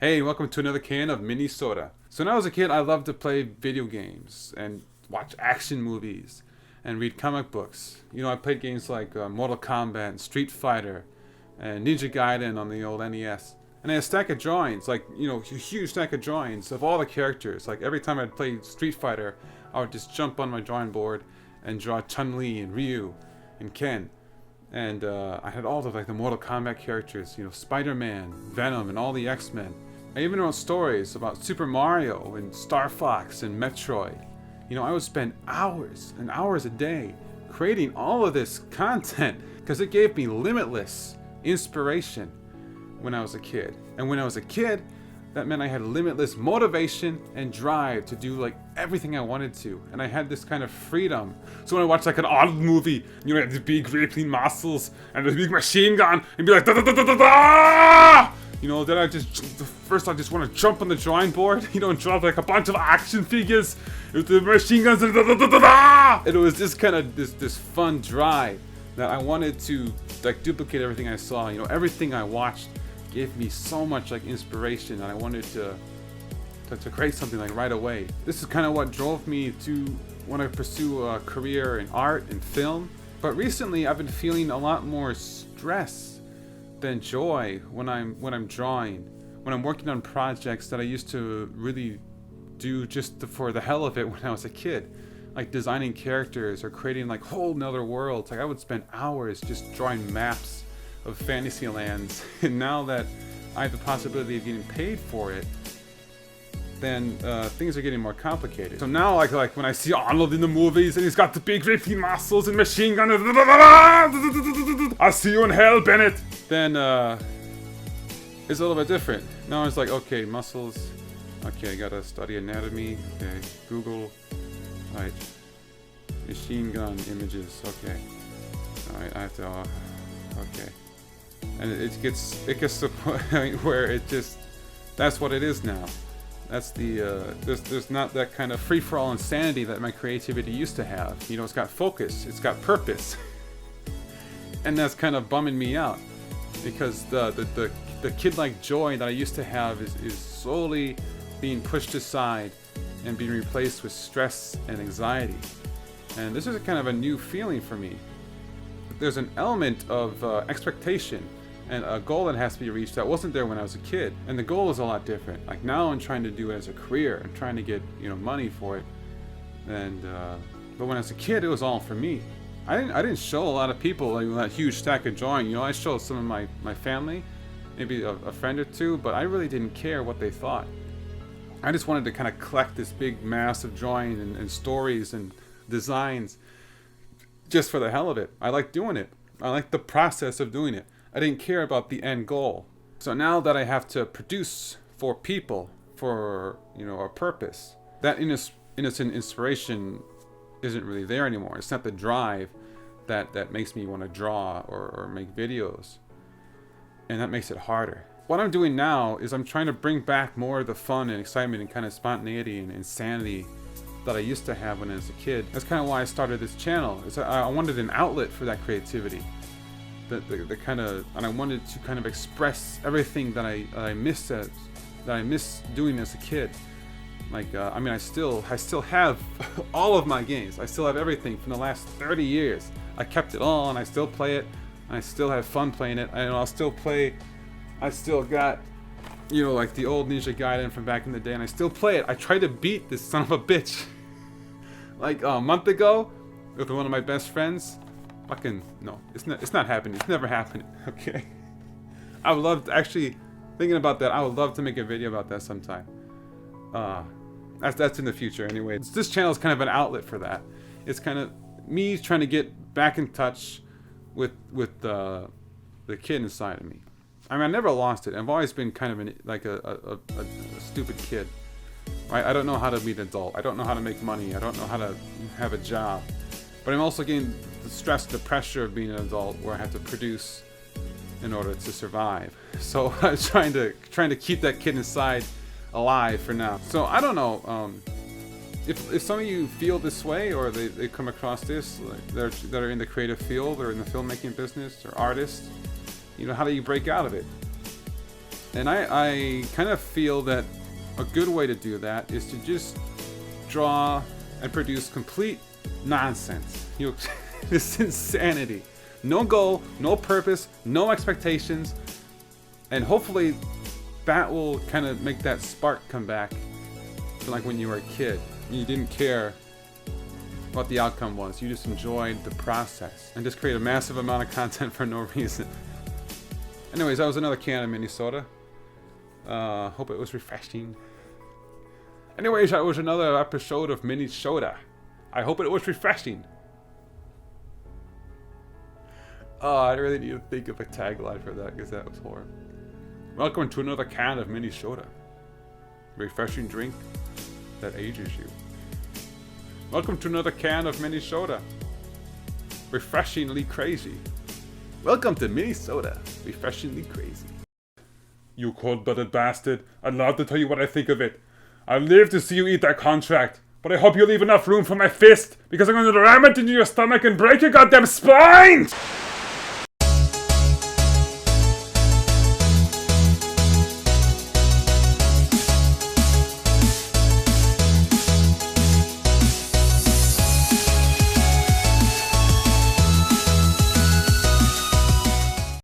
Hey, welcome to another can of mini soda. So when I was a kid, I loved to play video games and watch action movies and read comic books. I played games like Mortal Kombat and Street Fighter and Ninja Gaiden on the old NES. And I had a stack of drawings, a huge stack of drawings of all the characters. Like every time I'd play Street Fighter, I would just jump on my drawing board and draw Chun-Li and Ryu and Ken. And I had all of the Mortal Kombat characters, Spider-Man, Venom, and all the X-Men. I even wrote stories about Super Mario and Star Fox and Metroid. I would spend hours and hours a day creating all of this content because it gave me limitless inspiration when I was a kid. And when I was a kid, that meant I had limitless motivation and drive to do everything I wanted to. And I had this kind of freedom. So when I watched an Arnold movie, I had the big rippling muscles and the big machine gun and be like da da da da da da. Then I just want to jump on the drawing board, and draw a bunch of action figures with the machine guns and da da da da da. It was just kind of this fun drive that I wanted to duplicate everything I saw. Everything I watched gave me so much inspiration, and I wanted to create something right away. This is kind of what drove me to want to pursue a career in art and film. But recently, I've been feeling a lot more stress than joy when I'm drawing, when I'm working on projects that I used to really do just for the hell of it when I was a kid, like designing characters or creating whole nother worlds. I would spend hours just drawing maps of fantasy lands. And now that I have the possibility of getting paid for it, then things are getting more complicated. So now, when I see Arnold in the movies and he's got the big ripping muscles and machine gun, I'll see you in hell, Bennett. Then it's a little bit different. Now it's okay, muscles. Okay, I gotta study anatomy. Okay, Google. Right. Machine gun images. Okay. All right, I have to. Okay. And it gets to the point where that's what it is now. That's there's not that kind of free-for-all insanity that my creativity used to have. It's got focus, it's got purpose. And that's kind of bumming me out, because the kid-like joy that I used to have is slowly being pushed aside and being replaced with stress and anxiety. And this is a kind of a new feeling for me. There's an element of expectation and a goal that has to be reached that wasn't there when I was a kid. And the goal is a lot different. Now I'm trying to do it as a career. I'm trying to get money for it. And but when I was a kid, it was all for me. I didn't show a lot of people that huge stack of drawing. I showed some of my family, maybe a friend or two, but I really didn't care what they thought. I just wanted to kind of collect this big mass of drawing and stories and designs just for the hell of it. I like doing it. I like the process of doing it. I didn't care about the end goal. So now that I have to produce for people, for a purpose, that innocent inspiration isn't really there anymore. It's not the drive that makes me want to draw or make videos. And that makes it harder. What I'm doing now is I'm trying to bring back more of the fun and excitement and kind of spontaneity and insanity that I used to have when I was a kid. That's kind of why I started this channel. I wanted an outlet for that creativity. The kind of, and I wanted to kind of express everything that I miss doing as a kid. I still have all of my games. I still have everything from the last 30 years. I kept it all, and I still play it. And I still have fun playing it. And I'll still play. I still got, the old Ninja Gaiden from back in the day, and I still play it. I tried to beat this son of a bitch, a month ago, with one of my best friends. Fucking no, it's not happening. It's never happening. Okay. I would love to, actually, thinking about that, I would love to make a video about that sometime. That's in the future anyway. This channel is kind of an outlet for that. It's kind of me trying to get back in touch with the kid inside of me. I never lost it. I've always been kind of a stupid kid. Right? I don't know how to be an adult. I don't know how to make money. I don't know how to have a job. But I'm also getting the stress, the pressure of being an adult, where I have to produce in order to survive. So I'm trying to keep that kid inside alive for now. So I don't know if some of you feel this way, or they come across this, that are in the creative field or in the filmmaking business or artists. How do you break out of it? And I kind of feel that a good way to do that is to just draw and produce complete nonsense. You know, this insanity. No goal, no purpose, no expectations. And hopefully that will kind of make that spark come back to like when you were a kid. You didn't care what the outcome was. You just enjoyed the process and just create a massive amount of content for no reason. Anyways, that was another can of Minnesota. Hope it was refreshing. Anyways, that was another episode of Minnesota. I hope it was refreshing. Oh, I really need to think of a tagline for that because that was horrible. Welcome to another can of Minnesota. Refreshing drink that ages you. Welcome to another can of Minnesota. Refreshingly crazy. Welcome to Minnesota. Refreshingly crazy. You cold-blooded bastard. I'd love to tell you what I think of it. I'd live to see you eat that contract. But I hope you leave enough room for my fist, because I'm going to ram it into your stomach and break your goddamn spine!